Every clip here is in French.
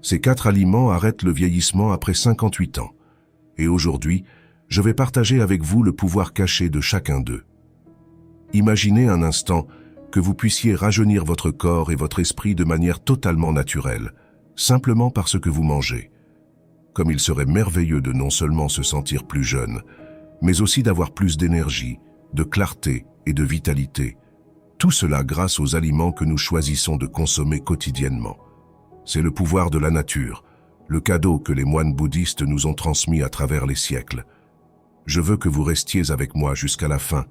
Ces 4 aliments arrêtent le vieillissement après 58 ans. Et aujourd'hui, je vais partager avec vous le pouvoir caché de chacun d'eux. Imaginez un instant que vous puissiez rajeunir votre corps et votre esprit de manière totalement naturelle, simplement parce que vous mangez. Comme il serait merveilleux de non seulement se sentir plus jeune, mais aussi d'avoir plus d'énergie, de clarté et de vitalité. Tout cela grâce aux aliments que nous choisissons de consommer quotidiennement. C'est le pouvoir de la nature, le cadeau que les moines bouddhistes nous ont transmis à travers les siècles. Je veux que vous restiez avec moi jusqu'à la fin,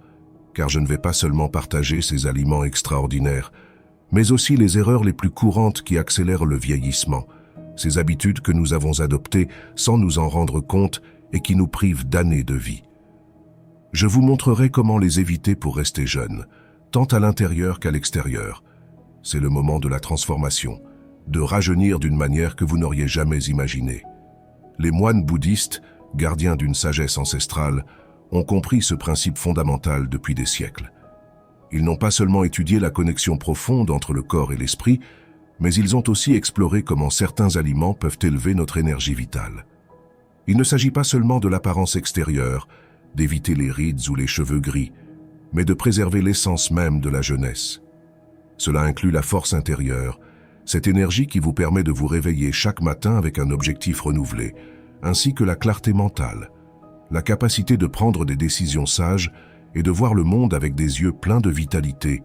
car je ne vais pas seulement partager ces aliments extraordinaires, mais aussi les erreurs les plus courantes qui accélèrent le vieillissement, ces habitudes que nous avons adoptées sans nous en rendre compte et qui nous privent d'années de vie. Je vous montrerai comment les éviter pour rester jeune, tant à l'intérieur qu'à l'extérieur. C'est le moment de la transformation, de rajeunir d'une manière que vous n'auriez jamais imaginée. Les moines bouddhistes, gardiens d'une sagesse ancestrale, ont compris ce principe fondamental depuis des siècles. Ils n'ont pas seulement étudié la connexion profonde entre le corps et l'esprit, mais ils ont aussi exploré comment certains aliments peuvent élever notre énergie vitale. Il ne s'agit pas seulement de l'apparence extérieure, d'éviter les rides ou les cheveux gris, mais de préserver l'essence même de la jeunesse. Cela inclut la force intérieure, cette énergie qui vous permet de vous réveiller chaque matin avec un objectif renouvelé, ainsi que la clarté mentale, la capacité de prendre des décisions sages et de voir le monde avec des yeux pleins de vitalité,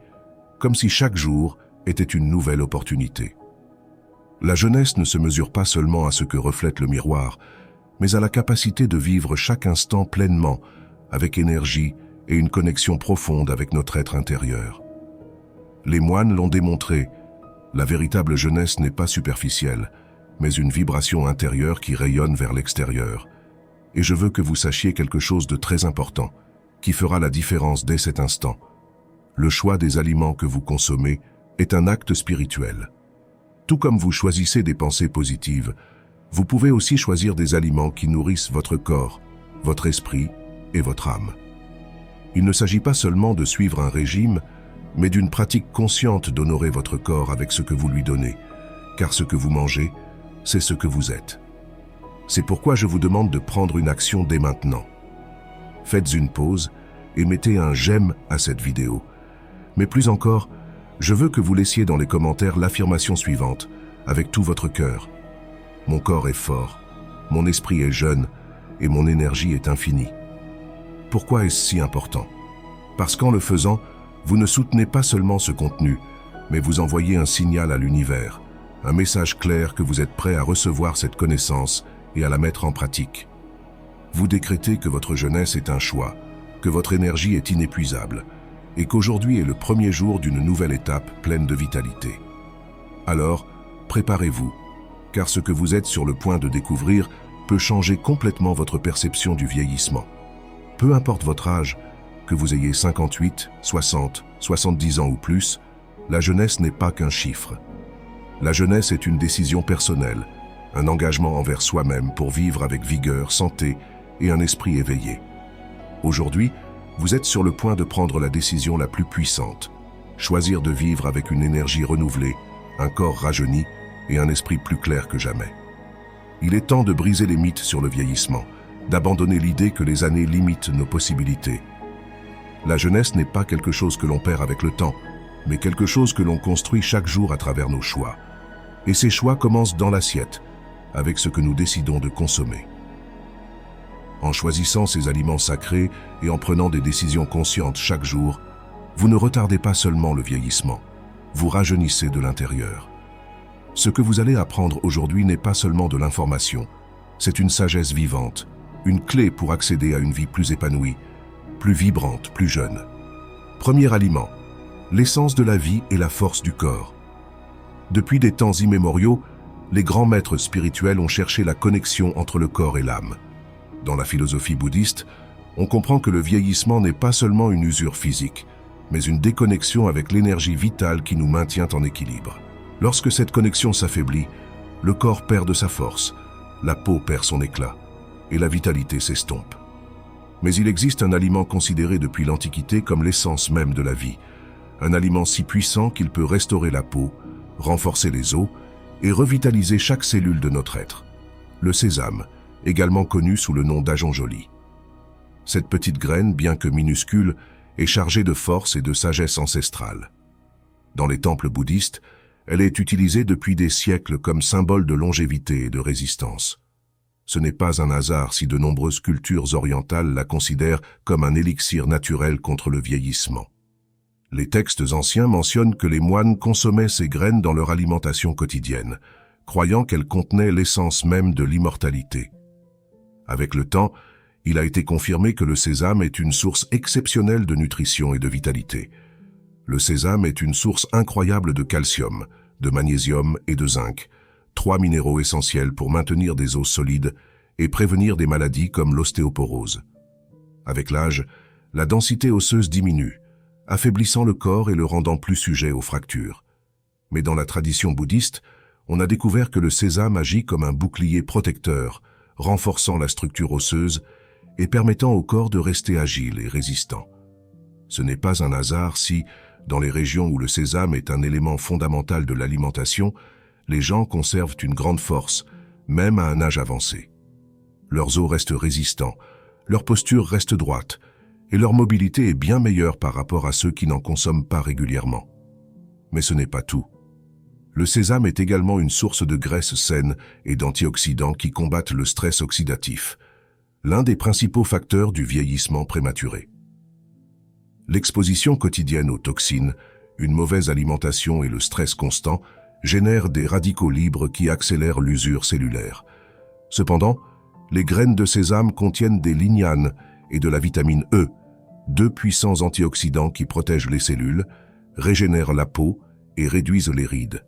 comme si chaque jour était une nouvelle opportunité. La jeunesse ne se mesure pas seulement à ce que reflète le miroir, mais à la capacité de vivre chaque instant pleinement, avec énergie et une connexion profonde avec notre être intérieur. Les moines l'ont démontré, la véritable jeunesse n'est pas superficielle, mais une vibration intérieure qui rayonne vers l'extérieur. Et je veux que vous sachiez quelque chose de très important, qui fera la différence dès cet instant. Le choix des aliments que vous consommez est un acte spirituel. Tout comme vous choisissez des pensées positives, vous pouvez aussi choisir des aliments qui nourrissent votre corps, votre esprit et votre âme. Il ne s'agit pas seulement de suivre un régime, mais d'une pratique consciente d'honorer votre corps avec ce que vous lui donnez, car ce que vous mangez, c'est ce que vous êtes. C'est pourquoi je vous demande de prendre une action dès maintenant. Faites une pause et mettez un j'aime à cette vidéo. Mais plus encore, je veux que vous laissiez dans les commentaires l'affirmation suivante, avec tout votre cœur. Mon corps est fort, mon esprit est jeune et mon énergie est infinie. Pourquoi est-ce si important? Parce qu'en le faisant, vous ne soutenez pas seulement ce contenu, mais vous envoyez un signal à l'univers, un message clair que vous êtes prêt à recevoir cette connaissance et à la mettre en pratique. Vous décrétez que votre jeunesse est un choix, que votre énergie est inépuisable, et qu'aujourd'hui est le premier jour d'une nouvelle étape pleine de vitalité. Alors, préparez-vous, car ce que vous êtes sur le point de découvrir peut changer complètement votre perception du vieillissement. Peu importe votre âge, que vous ayez 58, 60, 70 ans ou plus, la jeunesse n'est pas qu'un chiffre. La jeunesse est une décision personnelle, un engagement envers soi-même pour vivre avec vigueur, santé et un esprit éveillé. Aujourd'hui, vous êtes sur le point de prendre la décision la plus puissante, choisir de vivre avec une énergie renouvelée, un corps rajeuni et un esprit plus clair que jamais. Il est temps de briser les mythes sur le vieillissement, d'abandonner l'idée que les années limitent nos possibilités. La jeunesse n'est pas quelque chose que l'on perd avec le temps, mais quelque chose que l'on construit chaque jour à travers nos choix. Et ces choix commencent dans l'assiette, avec ce que nous décidons de consommer. En choisissant ces aliments sacrés et en prenant des décisions conscientes chaque jour, vous ne retardez pas seulement le vieillissement, vous rajeunissez de l'intérieur. Ce que vous allez apprendre aujourd'hui n'est pas seulement de l'information, c'est une sagesse vivante, une clé pour accéder à une vie plus épanouie, plus vibrante, plus jeune. Premier aliment, l'essence de la vie et la force du corps. Depuis des temps immémoriaux, les grands maîtres spirituels ont cherché la connexion entre le corps et l'âme. Dans la philosophie bouddhiste, on comprend que le vieillissement n'est pas seulement une usure physique, mais une déconnexion avec l'énergie vitale qui nous maintient en équilibre. Lorsque cette connexion s'affaiblit, le corps perd de sa force, la peau perd son éclat, et la vitalité s'estompe. Mais il existe un aliment considéré depuis l'Antiquité comme l'essence même de la vie, un aliment si puissant qu'il peut restaurer la peau, renforcer les os et revitaliser chaque cellule de notre être. Le sésame, également connu sous le nom d'ajonjoli. Cette petite graine, bien que minuscule, est chargée de force et de sagesse ancestrale. Dans les temples bouddhistes, elle est utilisée depuis des siècles comme symbole de longévité et de résistance. Ce n'est pas un hasard si de nombreuses cultures orientales la considèrent comme un élixir naturel contre le vieillissement. Les textes anciens mentionnent que les moines consommaient ces graines dans leur alimentation quotidienne, croyant qu'elles contenaient l'essence même de l'immortalité. Avec le temps, il a été confirmé que le sésame est une source exceptionnelle de nutrition et de vitalité. Le sésame est une source incroyable de calcium, de magnésium et de zinc, 3 minéraux essentiels pour maintenir des os solides et prévenir des maladies comme l'ostéoporose. Avec l'âge, la densité osseuse diminue, affaiblissant le corps et le rendant plus sujet aux fractures. Mais dans la tradition bouddhiste, on a découvert que le sésame agit comme un bouclier protecteur, renforçant la structure osseuse et permettant au corps de rester agile et résistant. Ce n'est pas un hasard si, dans les régions où le sésame est un élément fondamental de l'alimentation, les gens conservent une grande force, même à un âge avancé. Leurs os restent résistants, leur posture reste droite, et leur mobilité est bien meilleure par rapport à ceux qui n'en consomment pas régulièrement. Mais ce n'est pas tout. Le sésame est également une source de graisses saines et d'antioxydants qui combattent le stress oxydatif, l'un des principaux facteurs du vieillissement prématuré. L'exposition quotidienne aux toxines, une mauvaise alimentation et le stress constant génèrent des radicaux libres qui accélèrent l'usure cellulaire. Cependant, les graines de sésame contiennent des lignanes et de la vitamine E, deux puissants antioxydants qui protègent les cellules, régénèrent la peau et réduisent les rides.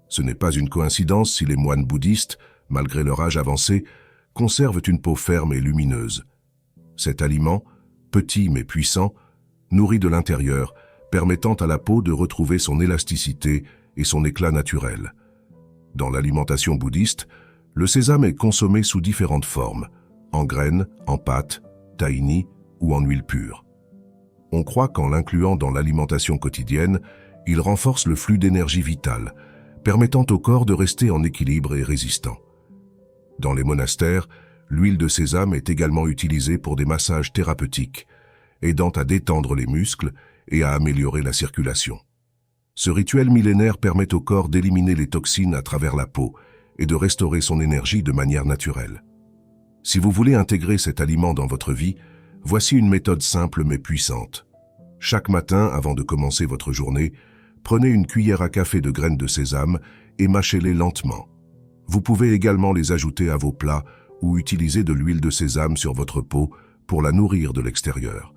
Ce n'est pas une coïncidence si les moines bouddhistes, malgré leur âge avancé, conservent une peau ferme et lumineuse. Cet aliment, petit mais puissant, nourrit de l'intérieur, permettant à la peau de retrouver son élasticité et son éclat naturel. Dans l'alimentation bouddhiste, le sésame est consommé sous différentes formes, en graines, en pâte, tahini ou en huile pure. On croit qu'en l'incluant dans l'alimentation quotidienne, il renforce le flux d'énergie vitale, permettant au corps de rester en équilibre et résistant. Dans les monastères, l'huile de sésame est également utilisée pour des massages thérapeutiques, aidant à détendre les muscles et à améliorer la circulation. Ce rituel millénaire permet au corps d'éliminer les toxines à travers la peau et de restaurer son énergie de manière naturelle. Si vous voulez intégrer cet aliment dans votre vie, voici une méthode simple mais puissante. Chaque matin, avant de commencer votre journée, prenez une cuillère à café de graines de sésame et mâchez-les lentement. Vous pouvez également les ajouter à vos plats ou utiliser de l'huile de sésame sur votre peau pour la nourrir de l'extérieur.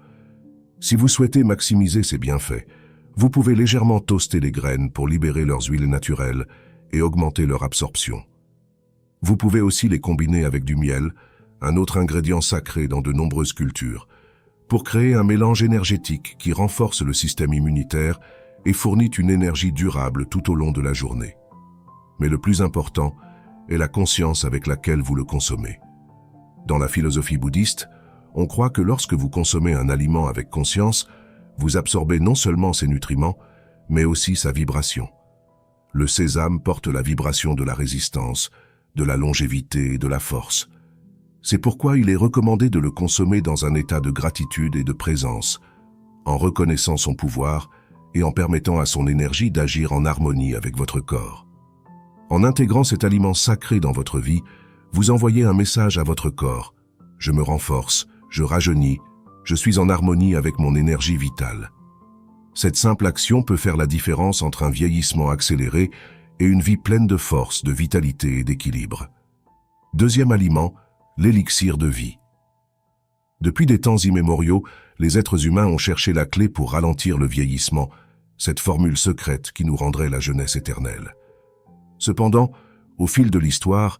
Si vous souhaitez maximiser ces bienfaits, vous pouvez légèrement toaster les graines pour libérer leurs huiles naturelles et augmenter leur absorption. Vous pouvez aussi les combiner avec du miel, un autre ingrédient sacré dans de nombreuses cultures, pour créer un mélange énergétique qui renforce le système immunitaire et fournit une énergie durable tout au long de la journée. Mais le plus important est la conscience avec laquelle vous le consommez. Dans la philosophie bouddhiste, on croit que lorsque vous consommez un aliment avec conscience, vous absorbez non seulement ses nutriments, mais aussi sa vibration. Le sésame porte la vibration de la résistance, de la longévité et de la force. C'est pourquoi il est recommandé de le consommer dans un état de gratitude et de présence, en reconnaissant son pouvoir et en permettant à son énergie d'agir en harmonie avec votre corps. En intégrant cet aliment sacré dans votre vie, vous envoyez un message à votre corps. Je me renforce, je rajeunis, je suis en harmonie avec mon énergie vitale. Cette simple action peut faire la différence entre un vieillissement accéléré et une vie pleine de force, de vitalité et d'équilibre. Deuxième aliment, l'élixir de vie. Depuis des temps immémoriaux, les êtres humains ont cherché la clé pour ralentir le vieillissement, cette formule secrète qui nous rendrait la jeunesse éternelle. Cependant, au fil de l'histoire,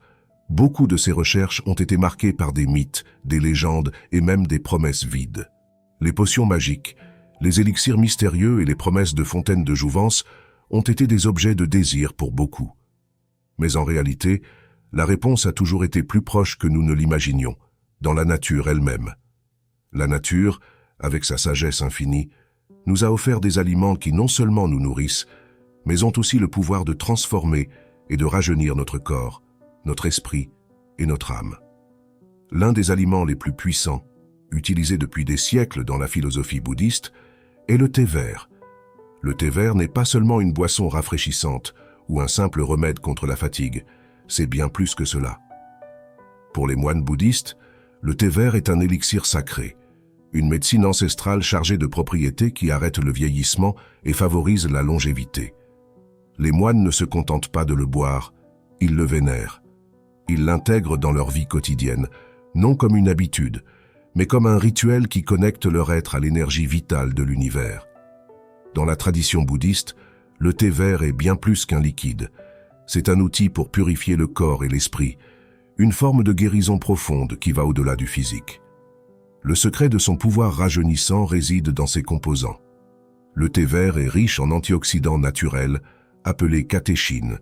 beaucoup de ces recherches ont été marquées par des mythes, des légendes et même des promesses vides. Les potions magiques, les élixirs mystérieux et les promesses de fontaines de jouvence ont été des objets de désir pour beaucoup. Mais en réalité, la réponse a toujours été plus proche que nous ne l'imaginions, dans la nature elle-même. La nature, avec sa sagesse infinie, nous a offert des aliments qui non seulement nous nourrissent, mais ont aussi le pouvoir de transformer et de rajeunir notre corps, notre esprit et notre âme. L'un des aliments les plus puissants, utilisé depuis des siècles dans la philosophie bouddhiste, est le thé vert. Le thé vert n'est pas seulement une boisson rafraîchissante ou un simple remède contre la fatigue, c'est bien plus que cela. Pour les moines bouddhistes, le thé vert est un élixir sacré, une médecine ancestrale chargée de propriétés qui arrêtent le vieillissement et favorisent la longévité. Les moines ne se contentent pas de le boire, ils le vénèrent. Ils l'intègrent dans leur vie quotidienne, non comme une habitude, mais comme un rituel qui connecte leur être à l'énergie vitale de l'univers. Dans la tradition bouddhiste, le thé vert est bien plus qu'un liquide. C'est un outil pour purifier le corps et l'esprit, une forme de guérison profonde qui va au-delà du physique. Le secret de son pouvoir rajeunissant réside dans ses composants. Le thé vert est riche en antioxydants naturels, appelés catéchines,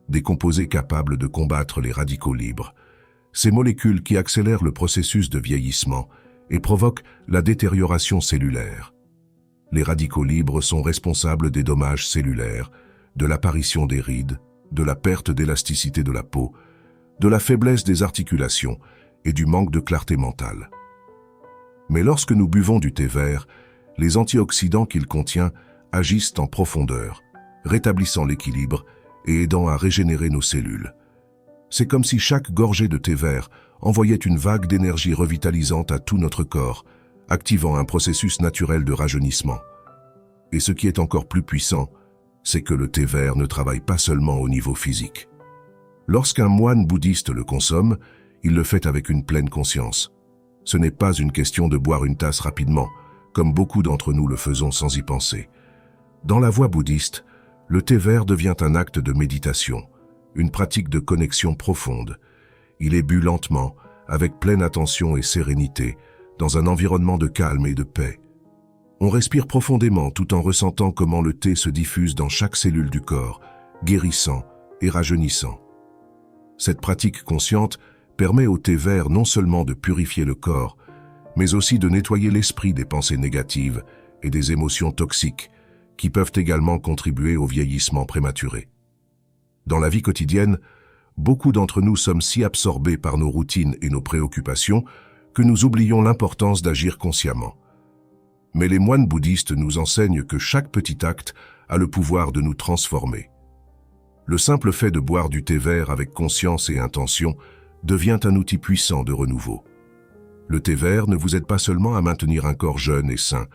des composés capables de combattre les radicaux libres. Ces molécules qui accélèrent le processus de vieillissement et provoquent la détérioration cellulaire. Les radicaux libres sont responsables des dommages cellulaires, de l'apparition des rides, de la perte d'élasticité de la peau, de la faiblesse des articulations et du manque de clarté mentale. Mais lorsque nous buvons du thé vert, les antioxydants qu'il contient agissent en profondeur, rétablissant l'équilibre et aidant à régénérer nos cellules. C'est comme si chaque gorgée de thé vert envoyait une vague d'énergie revitalisante à tout notre corps, activant un processus naturel de rajeunissement. Et ce qui est encore plus puissant, c'est que le thé vert ne travaille pas seulement au niveau physique. Lorsqu'un moine bouddhiste le consomme, il le fait avec une pleine conscience. Ce n'est pas une question de boire une tasse rapidement, comme beaucoup d'entre nous le faisons sans y penser. Dans la voie bouddhiste, le thé vert devient un acte de méditation, une pratique de connexion profonde. Il est bu lentement, avec pleine attention et sérénité, dans un environnement de calme et de paix. On respire profondément tout en ressentant comment le thé se diffuse dans chaque cellule du corps, guérissant et rajeunissant. Cette pratique consciente permet au thé vert non seulement de purifier le corps, mais aussi de nettoyer l'esprit des pensées négatives et des émotions toxiques qui peuvent également contribuer au vieillissement prématuré. Dans la vie quotidienne, beaucoup d'entre nous sommes si absorbés par nos routines et nos préoccupations que nous oublions l'importance d'agir consciemment. Mais les moines bouddhistes nous enseignent que chaque petit acte a le pouvoir de nous transformer. Le simple fait de boire du thé vert avec conscience et intention devient un outil puissant de renouveau. Le thé vert ne vous aide pas seulement à maintenir un corps jeune et sain,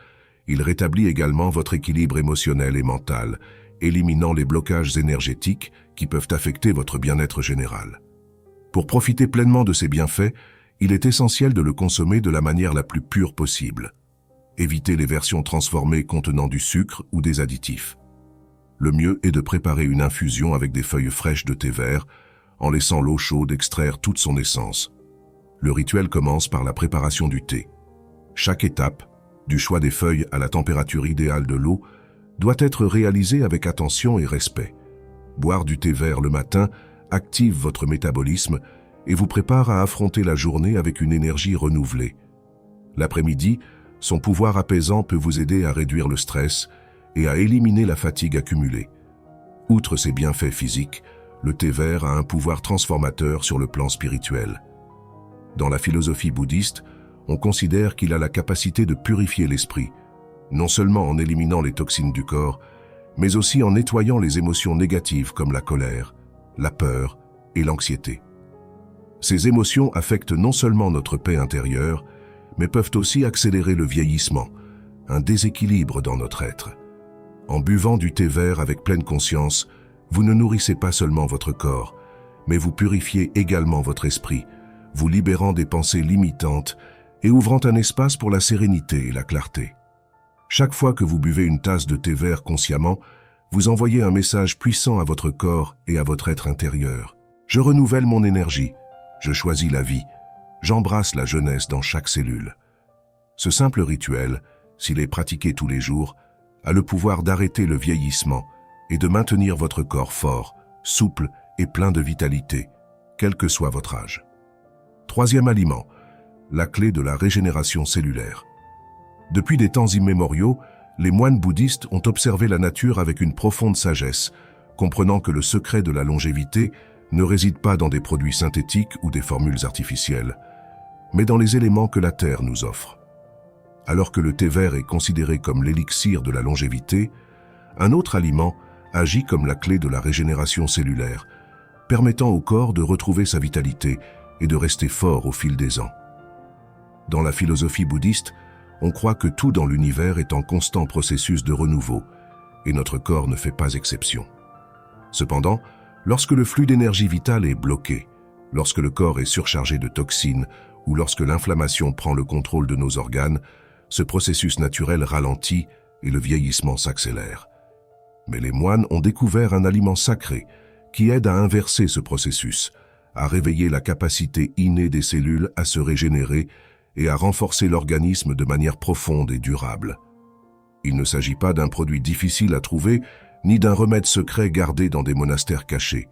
il rétablit également votre équilibre émotionnel et mental, éliminant les blocages énergétiques qui peuvent affecter votre bien-être général. Pour profiter pleinement de ces bienfaits, il est essentiel de le consommer de la manière la plus pure possible. Évitez les versions transformées contenant du sucre ou des additifs. Le mieux est de préparer une infusion avec des feuilles fraîches de thé vert, en laissant l'eau chaude extraire toute son essence. Le rituel commence par la préparation du thé. Chaque étape, du choix des feuilles à la température idéale de l'eau, doit être réalisée avec attention et respect. Boire du thé vert le matin active votre métabolisme et vous prépare à affronter la journée avec une énergie renouvelée. L'après-midi, son pouvoir apaisant peut vous aider à réduire le stress et à éliminer la fatigue accumulée. Outre ses bienfaits physiques, le thé vert a un pouvoir transformateur sur le plan spirituel. Dans la philosophie bouddhiste, on considère qu'il a la capacité de purifier l'esprit, non seulement en éliminant les toxines du corps, mais aussi en nettoyant les émotions négatives comme la colère, la peur et l'anxiété. Ces émotions affectent non seulement notre paix intérieure, mais peuvent aussi accélérer le vieillissement, un déséquilibre dans notre être. En buvant du thé vert avec pleine conscience, vous ne nourrissez pas seulement votre corps, mais vous purifiez également votre esprit, vous libérant des pensées limitantes et ouvrant un espace pour la sérénité et la clarté. Chaque fois que vous buvez une tasse de thé vert consciemment, vous envoyez un message puissant à votre corps et à votre être intérieur. Je renouvelle mon énergie, je choisis la vie, j'embrasse la jeunesse dans chaque cellule. Ce simple rituel, s'il est pratiqué tous les jours, a le pouvoir d'arrêter le vieillissement et de maintenir votre corps fort, souple et plein de vitalité, quel que soit votre âge. Troisième aliment, la clé de la régénération cellulaire. Depuis des temps immémoriaux, les moines bouddhistes ont observé la nature avec une profonde sagesse, comprenant que le secret de la longévité ne réside pas dans des produits synthétiques ou des formules artificielles, mais dans les éléments que la Terre nous offre. Alors que le thé vert est considéré comme l'élixir de la longévité, un autre aliment agit comme la clé de la régénération cellulaire, permettant au corps de retrouver sa vitalité et de rester fort au fil des ans. Dans la philosophie bouddhiste, on croit que tout dans l'univers est en constant processus de renouveau, et notre corps ne fait pas exception. Cependant, lorsque le flux d'énergie vitale est bloqué, lorsque le corps est surchargé de toxines ou lorsque l'inflammation prend le contrôle de nos organes, ce processus naturel ralentit et le vieillissement s'accélère. Mais les moines ont découvert un aliment sacré qui aide à inverser ce processus, à réveiller la capacité innée des cellules à se régénérer et à renforcer l'organisme de manière profonde et durable. Il ne s'agit pas d'un produit difficile à trouver, ni d'un remède secret gardé dans des monastères cachés.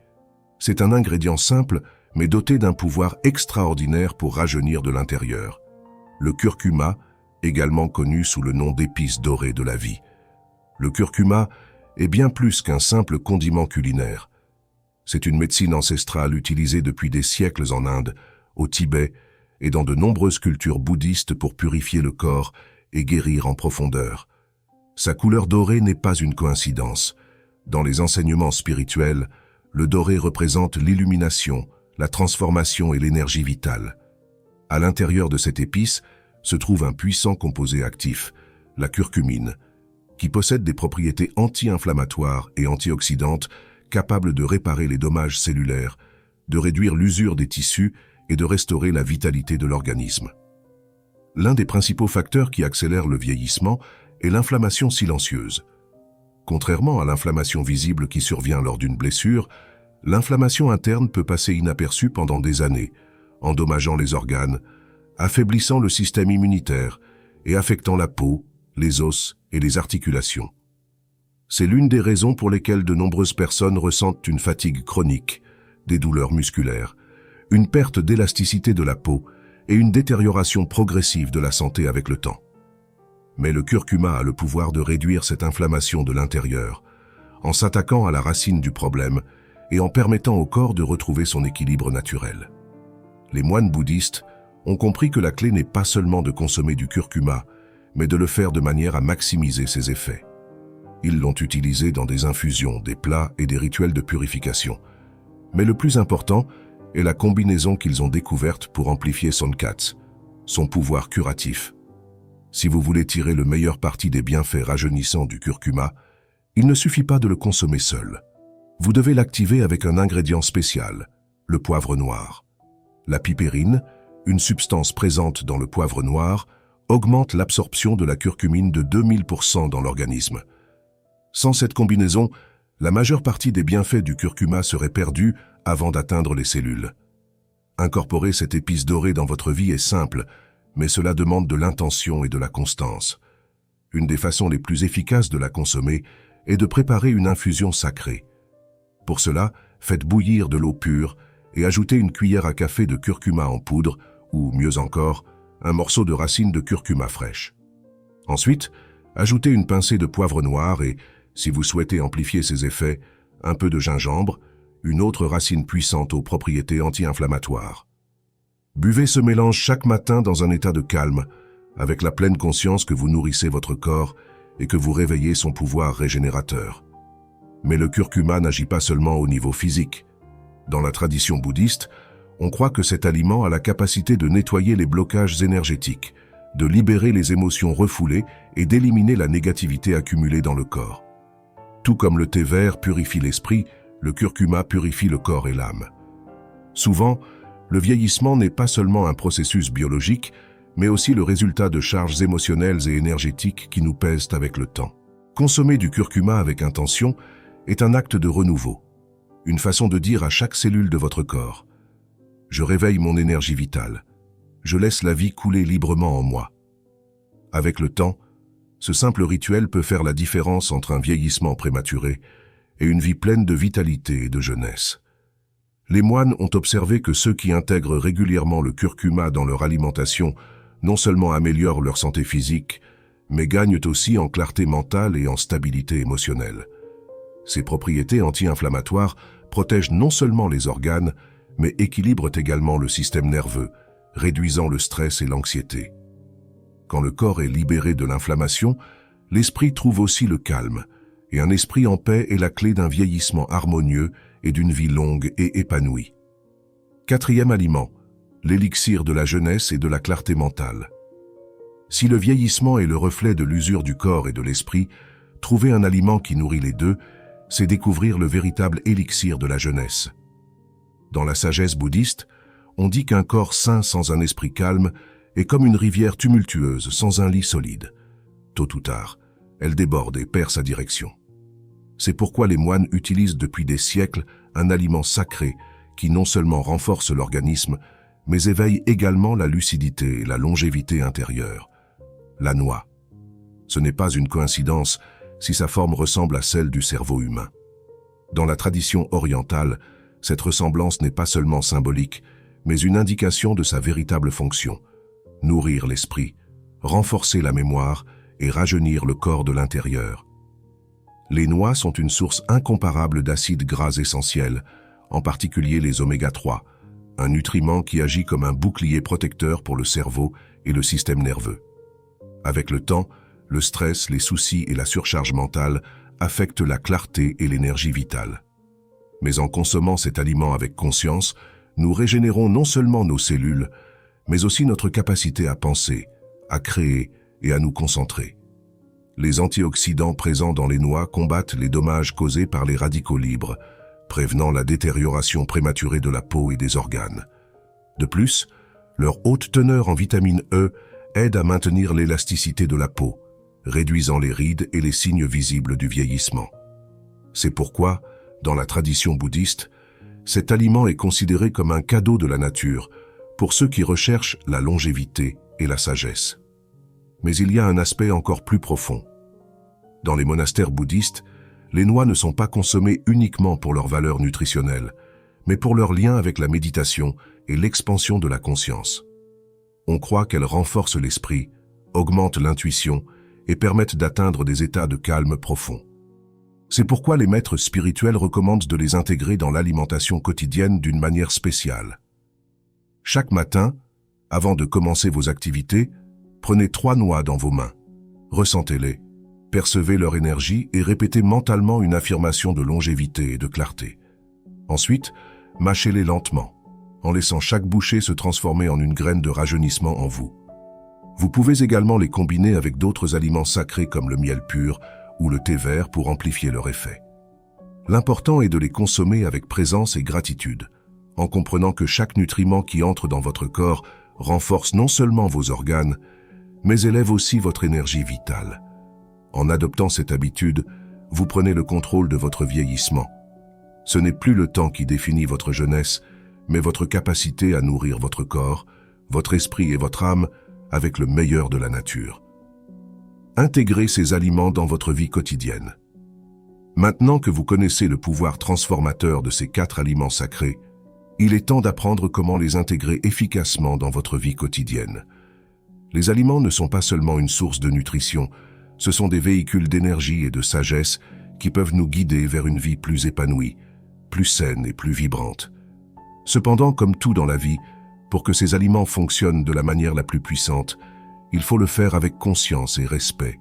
C'est un ingrédient simple, mais doté d'un pouvoir extraordinaire pour rajeunir de l'intérieur. Le curcuma, également connu sous le nom d'épice dorée de la vie. Le curcuma est bien plus qu'un simple condiment culinaire. C'est une médecine ancestrale utilisée depuis des siècles en Inde, au Tibet et dans de nombreuses cultures bouddhistes pour purifier le corps et guérir en profondeur. Sa couleur dorée n'est pas une coïncidence. Dans les enseignements spirituels, le doré représente l'illumination, la transformation et l'énergie vitale. À l'intérieur de cette épice se trouve un puissant composé actif, la curcumine, qui possède des propriétés anti-inflammatoires et antioxydantes capables de réparer les dommages cellulaires, de réduire l'usure des tissus et de restaurer la vitalité de l'organisme. L'un des principaux facteurs qui accélère le vieillissement est l'inflammation silencieuse. Contrairement à l'inflammation visible qui survient lors d'une blessure, l'inflammation interne peut passer inaperçue pendant des années, endommageant les organes, affaiblissant le système immunitaire et affectant la peau, les os et les articulations. C'est l'une des raisons pour lesquelles de nombreuses personnes ressentent une fatigue chronique, des douleurs musculaires, une perte d'élasticité de la peau et une détérioration progressive de la santé avec le temps. Mais le curcuma a le pouvoir de réduire cette inflammation de l'intérieur, en s'attaquant à la racine du problème et en permettant au corps de retrouver son équilibre naturel. Les moines bouddhistes ont compris que la clé n'est pas seulement de consommer du curcuma, mais de le faire de manière à maximiser ses effets. Ils l'ont utilisé dans des infusions, des plats et des rituels de purification. Mais le plus important est la combinaison qu'ils ont découverte pour amplifier son katz, son pouvoir curatif. Si vous voulez tirer le meilleur parti des bienfaits rajeunissants du curcuma, il ne suffit pas de le consommer seul. Vous devez l'activer avec un ingrédient spécial, le poivre noir. La pipérine, une substance présente dans le poivre noir, augmente l'absorption de la curcumine de 2000% dans l'organisme. Sans cette combinaison, la majeure partie des bienfaits du curcuma serait perdue avant d'atteindre les cellules. Incorporer cette épice dorée dans votre vie est simple, mais cela demande de l'intention et de la constance. Une des façons les plus efficaces de la consommer est de préparer une infusion sacrée. Pour cela, faites bouillir de l'eau pure et ajoutez une cuillère à café de curcuma en poudre, ou mieux encore, un morceau de racine de curcuma fraîche. Ensuite, ajoutez une pincée de poivre noir et, si vous souhaitez amplifier ses effets, un peu de gingembre, une autre racine puissante aux propriétés anti-inflammatoires. Buvez ce mélange chaque matin dans un état de calme, avec la pleine conscience que vous nourrissez votre corps et que vous réveillez son pouvoir régénérateur. Mais le curcuma n'agit pas seulement au niveau physique. Dans la tradition bouddhiste, on croit que cet aliment a la capacité de nettoyer les blocages énergétiques, de libérer les émotions refoulées et d'éliminer la négativité accumulée dans le corps. Tout comme le thé vert purifie l'esprit, le curcuma purifie le corps et l'âme. Souvent, le vieillissement n'est pas seulement un processus biologique, mais aussi le résultat de charges émotionnelles et énergétiques qui nous pèsent avec le temps. Consommer du curcuma avec intention est un acte de renouveau, une façon de dire à chaque cellule de votre corps « Je réveille mon énergie vitale, je laisse la vie couler librement en moi ». Avec le temps, ce simple rituel peut faire la différence entre un vieillissement prématuré et une vie pleine de vitalité et de jeunesse. Les moines ont observé que ceux qui intègrent régulièrement le curcuma dans leur alimentation non seulement améliorent leur santé physique, mais gagnent aussi en clarté mentale et en stabilité émotionnelle. Ses propriétés anti-inflammatoires protègent non seulement les organes, mais équilibrent également le système nerveux, réduisant le stress et l'anxiété. Quand le corps est libéré de l'inflammation, l'esprit trouve aussi le calme, et un esprit en paix est la clé d'un vieillissement harmonieux et d'une vie longue et épanouie. Quatrième aliment, l'élixir de la jeunesse et de la clarté mentale. Si le vieillissement est le reflet de l'usure du corps et de l'esprit, trouver un aliment qui nourrit les deux, c'est découvrir le véritable élixir de la jeunesse. Dans la sagesse bouddhiste, on dit qu'un corps sain sans un esprit calme est comme une rivière tumultueuse sans un lit solide. Tôt ou tard, elle déborde et perd sa direction. C'est pourquoi les moines utilisent depuis des siècles un aliment sacré qui non seulement renforce l'organisme, mais éveille également la lucidité et la longévité intérieure. La noix. Ce n'est pas une coïncidence si sa forme ressemble à celle du cerveau humain. Dans la tradition orientale, cette ressemblance n'est pas seulement symbolique, mais une indication de sa véritable fonction: nourrir l'esprit, renforcer la mémoire et rajeunir le corps de l'intérieur. Les noix sont une source incomparable d'acides gras essentiels, en particulier les oméga 3, un nutriment qui agit comme un bouclier protecteur pour le cerveau et le système nerveux. Avec le temps, le stress, les soucis et la surcharge mentale affectent la clarté et l'énergie vitale. Mais en consommant cet aliment avec conscience, nous régénérons non seulement nos cellules, mais aussi notre capacité à penser, à créer et à nous concentrer. Les antioxydants présents dans les noix combattent les dommages causés par les radicaux libres, prévenant la détérioration prématurée de la peau et des organes. De plus, leur haute teneur en vitamine E aide à maintenir l'élasticité de la peau, réduisant les rides et les signes visibles du vieillissement. C'est pourquoi, dans la tradition bouddhiste, cet aliment est considéré comme un cadeau de la nature pour ceux qui recherchent la longévité et la sagesse. Mais il y a un aspect encore plus profond. Dans les monastères bouddhistes, les noix ne sont pas consommées uniquement pour leur valeur nutritionnelle, mais pour leur lien avec la méditation et l'expansion de la conscience. On croit qu'elles renforcent l'esprit, augmentent l'intuition et permettent d'atteindre des états de calme profond. C'est pourquoi les maîtres spirituels recommandent de les intégrer dans l'alimentation quotidienne d'une manière spéciale. Chaque matin, avant de commencer vos activités, prenez 3 noix dans vos mains. Ressentez-les, percevez leur énergie et répétez mentalement une affirmation de longévité et de clarté. Ensuite, mâchez-les lentement, en laissant chaque bouchée se transformer en une graine de rajeunissement en vous. Vous pouvez également les combiner avec d'autres aliments sacrés comme le miel pur ou le thé vert pour amplifier leur effet. L'important est de les consommer avec présence et gratitude, en comprenant que chaque nutriment qui entre dans votre corps renforce non seulement vos organes, mais élève aussi votre énergie vitale. En adoptant cette habitude, vous prenez le contrôle de votre vieillissement. Ce n'est plus le temps qui définit votre jeunesse, mais votre capacité à nourrir votre corps, votre esprit et votre âme avec le meilleur de la nature. Intégrez ces aliments dans votre vie quotidienne. Maintenant que vous connaissez le pouvoir transformateur de ces 4 aliments sacrés, il est temps d'apprendre comment les intégrer efficacement dans votre vie quotidienne. Les aliments ne sont pas seulement une source de nutrition, ce sont des véhicules d'énergie et de sagesse qui peuvent nous guider vers une vie plus épanouie, plus saine et plus vibrante. Cependant, comme tout dans la vie, pour que ces aliments fonctionnent de la manière la plus puissante, il faut le faire avec conscience et respect.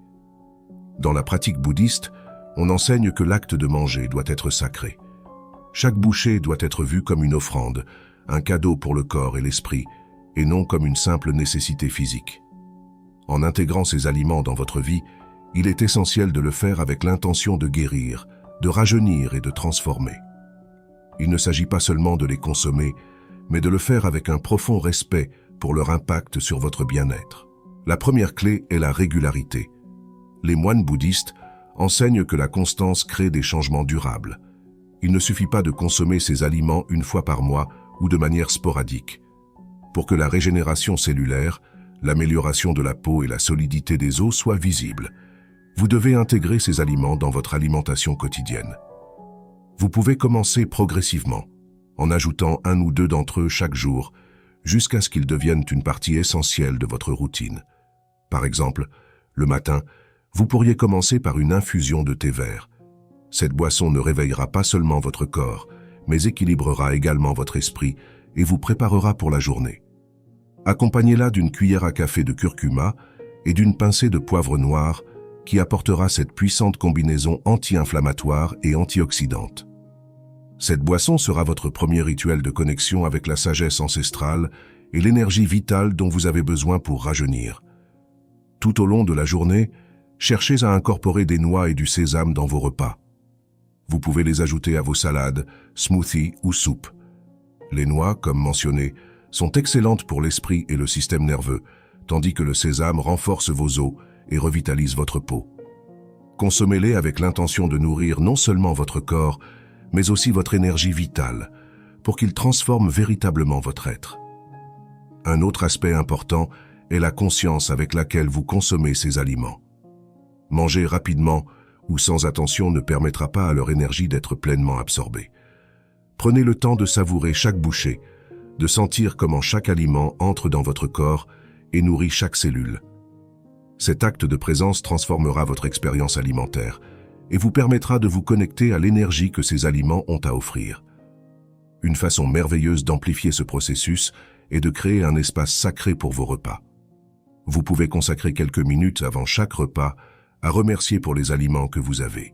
Dans la pratique bouddhiste, on enseigne que l'acte de manger doit être sacré. Chaque bouchée doit être vue comme une offrande, un cadeau pour le corps et l'esprit, et non comme une simple nécessité physique. En intégrant ces aliments dans votre vie, il est essentiel de le faire avec l'intention de guérir, de rajeunir et de transformer. Il ne s'agit pas seulement de les consommer, mais de le faire avec un profond respect pour leur impact sur votre bien-être. La première clé est la régularité. Les moines bouddhistes enseignent que la constance crée des changements durables. Il ne suffit pas de consommer ces aliments une fois par mois ou de manière sporadique. Pour que la régénération cellulaire, l'amélioration de la peau et la solidité des os soient visibles, vous devez intégrer ces aliments dans votre alimentation quotidienne. Vous pouvez commencer progressivement, en ajoutant 1 ou 2 d'entre eux chaque jour, jusqu'à ce qu'ils deviennent une partie essentielle de votre routine. Par exemple, le matin, vous pourriez commencer par une infusion de thé vert. Cette boisson ne réveillera pas seulement votre corps, mais équilibrera également votre esprit et vous préparera pour la journée. Accompagnez-la d'une cuillère à café de curcuma et d'une pincée de poivre noir qui apportera cette puissante combinaison anti-inflammatoire et antioxydante. Cette boisson sera votre premier rituel de connexion avec la sagesse ancestrale et l'énergie vitale dont vous avez besoin pour rajeunir. Tout au long de la journée, cherchez à incorporer des noix et du sésame dans vos repas. Vous pouvez les ajouter à vos salades, smoothies ou soupes. Les noix, comme mentionné, sont excellentes pour l'esprit et le système nerveux, tandis que le sésame renforce vos os et revitalise votre peau. Consommez-les avec l'intention de nourrir non seulement votre corps, mais aussi votre énergie vitale, pour qu'il transforme véritablement votre être. Un autre aspect important est la conscience avec laquelle vous consommez ces aliments. Manger rapidement ou sans attention ne permettra pas à leur énergie d'être pleinement absorbée. Prenez le temps de savourer chaque bouchée, de sentir comment chaque aliment entre dans votre corps et nourrit chaque cellule. Cet acte de présence transformera votre expérience alimentaire et vous permettra de vous connecter à l'énergie que ces aliments ont à offrir. Une façon merveilleuse d'amplifier ce processus est de créer un espace sacré pour vos repas. Vous pouvez consacrer quelques minutes avant chaque repas à remercier pour les aliments que vous avez,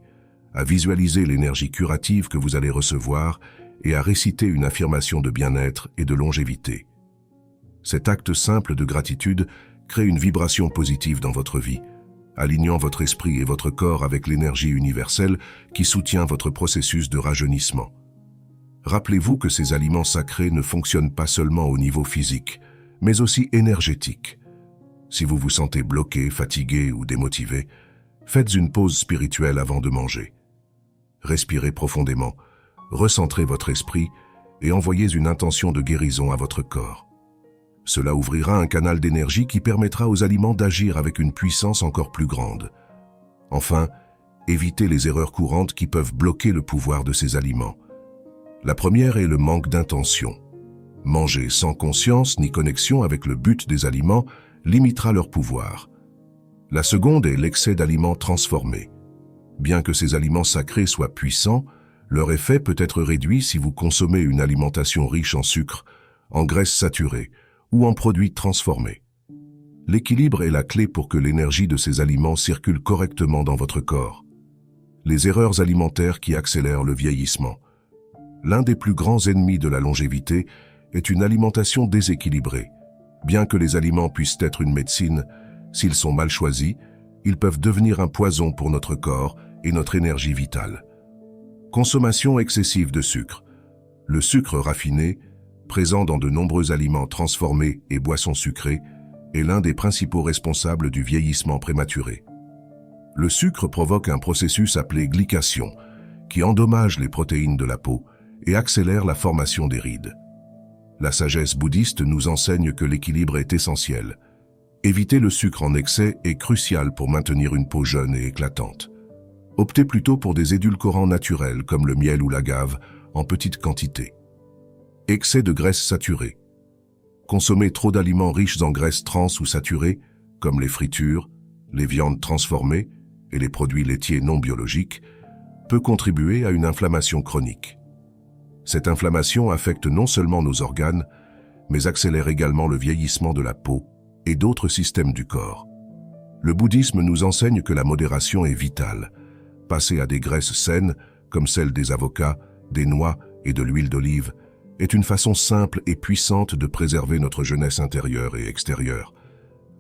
à visualiser l'énergie curative que vous allez recevoir et à réciter une affirmation de bien-être et de longévité. Cet acte simple de gratitude crée une vibration positive dans votre vie, alignant votre esprit et votre corps avec l'énergie universelle qui soutient votre processus de rajeunissement. Rappelez-vous que ces aliments sacrés ne fonctionnent pas seulement au niveau physique, mais aussi énergétique. Si vous vous sentez bloqué, fatigué ou démotivé, faites une pause spirituelle avant de manger. Respirez profondément, recentrez votre esprit et envoyez une intention de guérison à votre corps. Cela ouvrira un canal d'énergie qui permettra aux aliments d'agir avec une puissance encore plus grande. Enfin, évitez les erreurs courantes qui peuvent bloquer le pouvoir de ces aliments. La première est le manque d'intention. Manger sans conscience ni connexion avec le but des aliments limitera leur pouvoir. La seconde est l'excès d'aliments transformés. Bien que ces aliments sacrés soient puissants, leur effet peut être réduit si vous consommez une alimentation riche en sucre, en graisses saturées ou en produits transformés. L'équilibre est la clé pour que l'énergie de ces aliments circule correctement dans votre corps. Les erreurs alimentaires qui accélèrent le vieillissement. L'un des plus grands ennemis de la longévité est une alimentation déséquilibrée. Bien que les aliments puissent être une médecine, s'ils sont mal choisis, ils peuvent devenir un poison pour notre corps et notre énergie vitale. Consommation excessive de sucre. Le sucre raffiné, présent dans de nombreux aliments transformés et boissons sucrées, est l'un des principaux responsables du vieillissement prématuré. Le sucre provoque un processus appelé glycation, qui endommage les protéines de la peau et accélère la formation des rides. La sagesse bouddhiste nous enseigne que l'équilibre est essentiel. Éviter le sucre en excès est crucial pour maintenir une peau jeune et éclatante. Optez plutôt pour des édulcorants naturels comme le miel ou l'agave en petite quantité. Excès de graisses saturées. Consommer trop d'aliments riches en graisses trans ou saturées, comme les fritures, les viandes transformées et les produits laitiers non biologiques, peut contribuer à une inflammation chronique. Cette inflammation affecte non seulement nos organes, mais accélère également le vieillissement de la peau et d'autres systèmes du corps. Le bouddhisme nous enseigne que la modération est vitale. Passer à des graisses saines, comme celles des avocats, des noix et de l'huile d'olive, est une façon simple et puissante de préserver notre jeunesse intérieure et extérieure.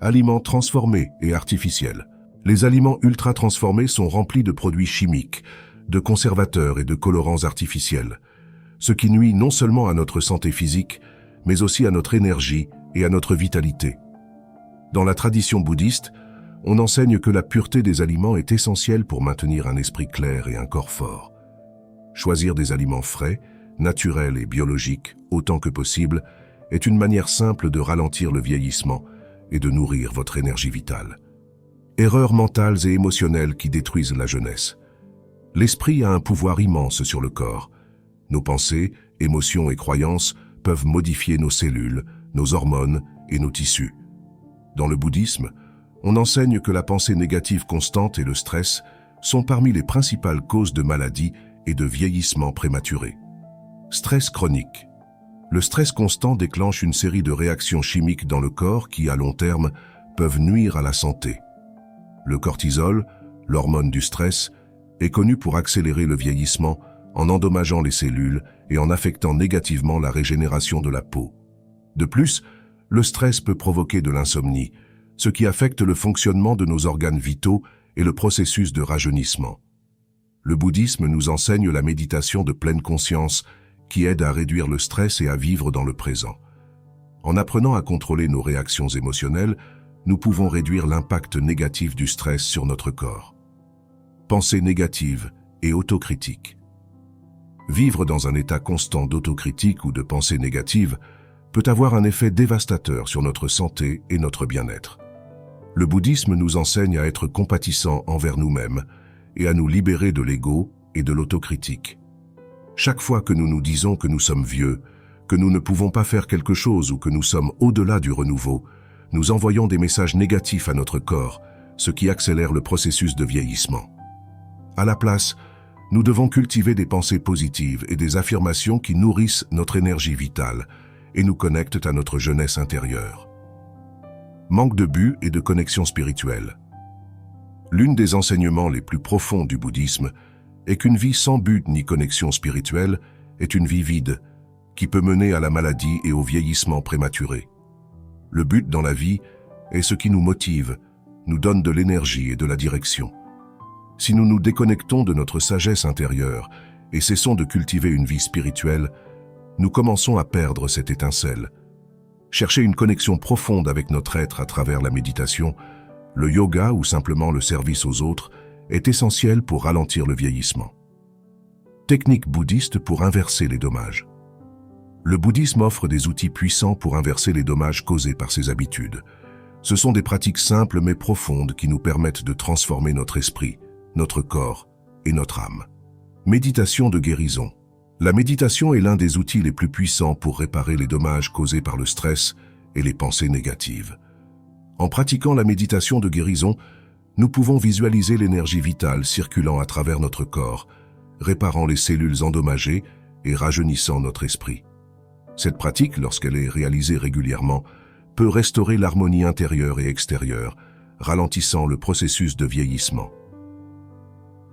Aliments transformés et artificiels. Les aliments ultra transformés sont remplis de produits chimiques, de conservateurs et de colorants artificiels, ce qui nuit non seulement à notre santé physique, mais aussi à notre énergie et à notre vitalité. Dans la tradition bouddhiste, on enseigne que la pureté des aliments est essentielle pour maintenir un esprit clair et un corps fort. Choisir des aliments frais, naturels et biologiques, autant que possible, est une manière simple de ralentir le vieillissement et de nourrir votre énergie vitale. Erreurs mentales et émotionnelles qui détruisent la jeunesse. L'esprit a un pouvoir immense sur le corps. Nos pensées, émotions et croyances peuvent modifier nos cellules, nos hormones et nos tissus. Dans le bouddhisme, on enseigne que la pensée négative constante et le stress sont parmi les principales causes de maladies et de vieillissement prématuré. Stress chronique. Le stress constant déclenche une série de réactions chimiques dans le corps qui, à long terme, peuvent nuire à la santé. Le cortisol, l'hormone du stress, est connu pour accélérer le vieillissement en endommageant les cellules et en affectant négativement la régénération de la peau. De plus, le stress peut provoquer de l'insomnie, ce qui affecte le fonctionnement de nos organes vitaux et le processus de rajeunissement. Le bouddhisme nous enseigne la méditation de pleine conscience qui aide à réduire le stress et à vivre dans le présent. En apprenant à contrôler nos réactions émotionnelles, nous pouvons réduire l'impact négatif du stress sur notre corps. Pensée négative et autocritique. Vivre dans un état constant d'autocritique ou de pensée négative peut avoir un effet dévastateur sur notre santé et notre bien-être. Le bouddhisme nous enseigne à être compatissants envers nous-mêmes et à nous libérer de l'ego et de l'autocritique. Chaque fois que nous nous disons que nous sommes vieux, que nous ne pouvons pas faire quelque chose ou que nous sommes au-delà du renouveau, nous envoyons des messages négatifs à notre corps, ce qui accélère le processus de vieillissement. À la place, nous devons cultiver des pensées positives et des affirmations qui nourrissent notre énergie vitale et nous connectent à notre jeunesse intérieure. Manque de but et de connexion spirituelle. L'une des enseignements les plus profonds du bouddhisme est qu'une vie sans but ni connexion spirituelle est une vie vide, qui peut mener à la maladie et au vieillissement prématuré. Le but dans la vie est ce qui nous motive, nous donne de l'énergie et de la direction. Si nous nous déconnectons de notre sagesse intérieure et cessons de cultiver une vie spirituelle, nous commençons à perdre cette étincelle. Chercher une connexion profonde avec notre être à travers la méditation, le yoga ou simplement le service aux autres est essentiel pour ralentir le vieillissement. Technique bouddhiste pour inverser les dommages. Le bouddhisme offre des outils puissants pour inverser les dommages causés par ses habitudes. Ce sont des pratiques simples mais profondes qui nous permettent de transformer notre esprit, notre corps et notre âme. Méditation de guérison. La méditation est l'un des outils les plus puissants pour réparer les dommages causés par le stress et les pensées négatives. En pratiquant la méditation de guérison, nous pouvons visualiser l'énergie vitale circulant à travers notre corps, réparant les cellules endommagées et rajeunissant notre esprit. Cette pratique, lorsqu'elle est réalisée régulièrement, peut restaurer l'harmonie intérieure et extérieure, ralentissant le processus de vieillissement.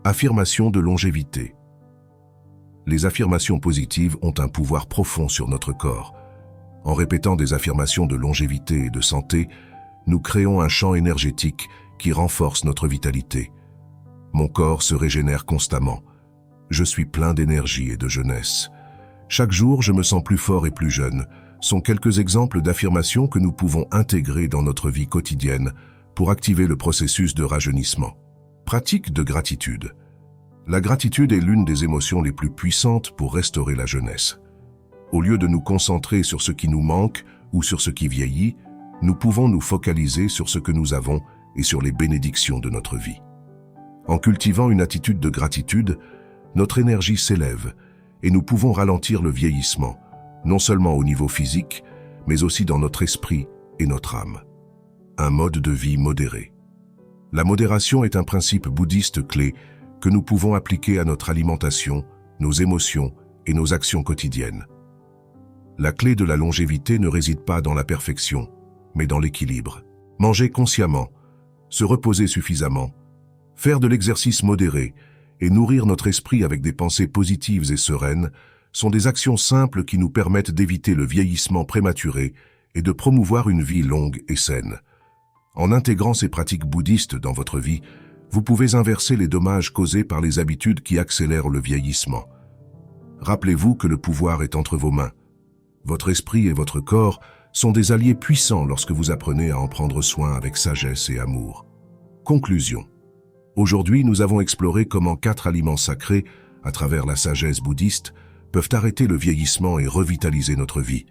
Affirmation de longévité. Les affirmations positives ont un pouvoir profond sur notre corps. En répétant des affirmations de longévité et de santé, nous créons un champ énergétique qui renforce notre vitalité. Mon corps se régénère constamment. Je suis plein d'énergie et de jeunesse. Chaque jour, je me sens plus fort et plus jeune, sont quelques exemples d'affirmations que nous pouvons intégrer dans notre vie quotidienne pour activer le processus de rajeunissement. Pratique de gratitude. La gratitude est l'une des émotions les plus puissantes pour restaurer la jeunesse. Au lieu de nous concentrer sur ce qui nous manque ou sur ce qui vieillit, nous pouvons nous focaliser sur ce que nous avons et sur les bénédictions de notre vie. En cultivant une attitude de gratitude, notre énergie s'élève et nous pouvons ralentir le vieillissement, non seulement au niveau physique, mais aussi dans notre esprit et notre âme. Un mode de vie modéré. La modération est un principe bouddhiste clé que nous pouvons appliquer à notre alimentation, nos émotions et nos actions quotidiennes. La clé de la longévité ne réside pas dans la perfection, mais dans l'équilibre. Manger consciemment, se reposer suffisamment, faire de l'exercice modéré et nourrir notre esprit avec des pensées positives et sereines sont des actions simples qui nous permettent d'éviter le vieillissement prématuré et de promouvoir une vie longue et saine. En intégrant ces pratiques bouddhistes dans votre vie, vous pouvez inverser les dommages causés par les habitudes qui accélèrent le vieillissement. Rappelez-vous que le pouvoir est entre vos mains. Votre esprit et votre corps sont des alliés puissants lorsque vous apprenez à en prendre soin avec sagesse et amour. Conclusion. Aujourd'hui, nous avons exploré comment 4 aliments sacrés, à travers la sagesse bouddhiste, peuvent arrêter le vieillissement et revitaliser notre vie.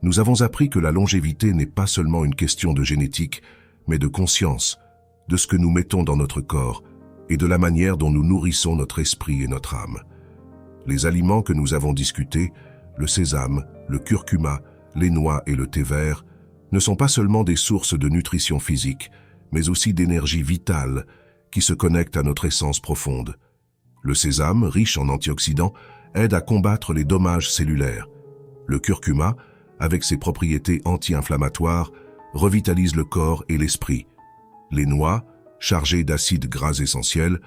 Nous avons appris que la longévité n'est pas seulement une question de génétique, mais de conscience, de ce que nous mettons dans notre corps et de la manière dont nous nourrissons notre esprit et notre âme. Les aliments que nous avons discutés, le sésame, le curcuma, les noix et le thé vert, ne sont pas seulement des sources de nutrition physique, mais aussi d'énergie vitale qui se connectent à notre essence profonde. Le sésame, riche en antioxydants, aide à combattre les dommages cellulaires. Le curcuma, avec ses propriétés anti-inflammatoires, revitalise le corps et l'esprit. Les noix, chargées d'acides gras essentiels,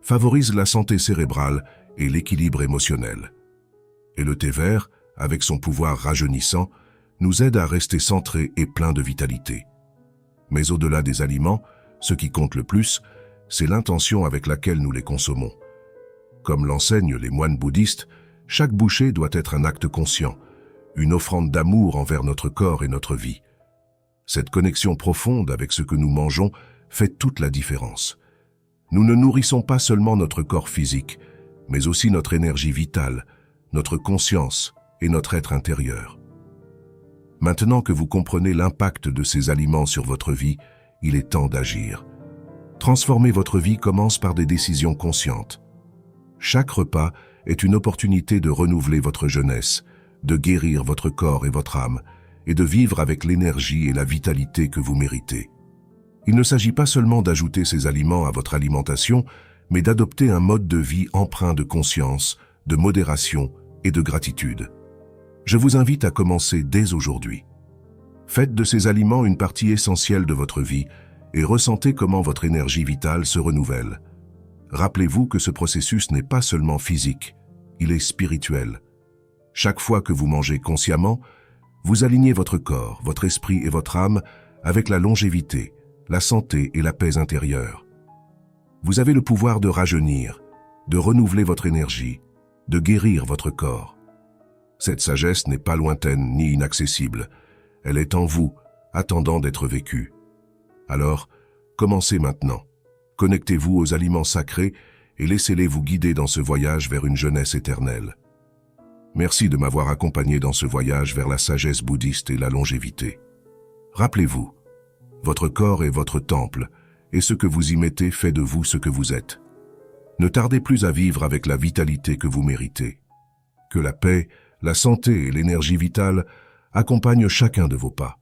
favorisent la santé cérébrale et l'équilibre émotionnel. Et le thé vert, avec son pouvoir rajeunissant, nous aide à rester centrés et pleins de vitalité. Mais au-delà des aliments, ce qui compte le plus, c'est l'intention avec laquelle nous les consommons. Comme l'enseignent les moines bouddhistes, chaque bouchée doit être un acte conscient, une offrande d'amour envers notre corps et notre vie. Cette connexion profonde avec ce que nous mangeons fait toute la différence. Nous ne nourrissons pas seulement notre corps physique, mais aussi notre énergie vitale, notre conscience et notre être intérieur. Maintenant que vous comprenez l'impact de ces aliments sur votre vie, il est temps d'agir. Transformer votre vie commence par des décisions conscientes. Chaque repas est une opportunité de renouveler votre jeunesse, de guérir votre corps et votre âme, et de vivre avec l'énergie et la vitalité que vous méritez. Il ne s'agit pas seulement d'ajouter ces aliments à votre alimentation, mais d'adopter un mode de vie empreint de conscience, de modération et de gratitude. Je vous invite à commencer dès aujourd'hui. Faites de ces aliments une partie essentielle de votre vie et ressentez comment votre énergie vitale se renouvelle. Rappelez-vous que ce processus n'est pas seulement physique, il est spirituel. Chaque fois que vous mangez consciemment, vous alignez votre corps, votre esprit et votre âme avec la longévité, la santé et la paix intérieure. Vous avez le pouvoir de rajeunir, de renouveler votre énergie, de guérir votre corps. Cette sagesse n'est pas lointaine ni inaccessible. Elle est en vous, attendant d'être vécue. Alors, commencez maintenant. Connectez-vous aux aliments sacrés et laissez-les vous guider dans ce voyage vers une jeunesse éternelle. Merci de m'avoir accompagné dans ce voyage vers la sagesse bouddhiste et la longévité. Rappelez-vous, votre corps est votre temple, et ce que vous y mettez fait de vous ce que vous êtes. Ne tardez plus à vivre avec la vitalité que vous méritez. Que la paix, la santé et l'énergie vitale accompagnent chacun de vos pas.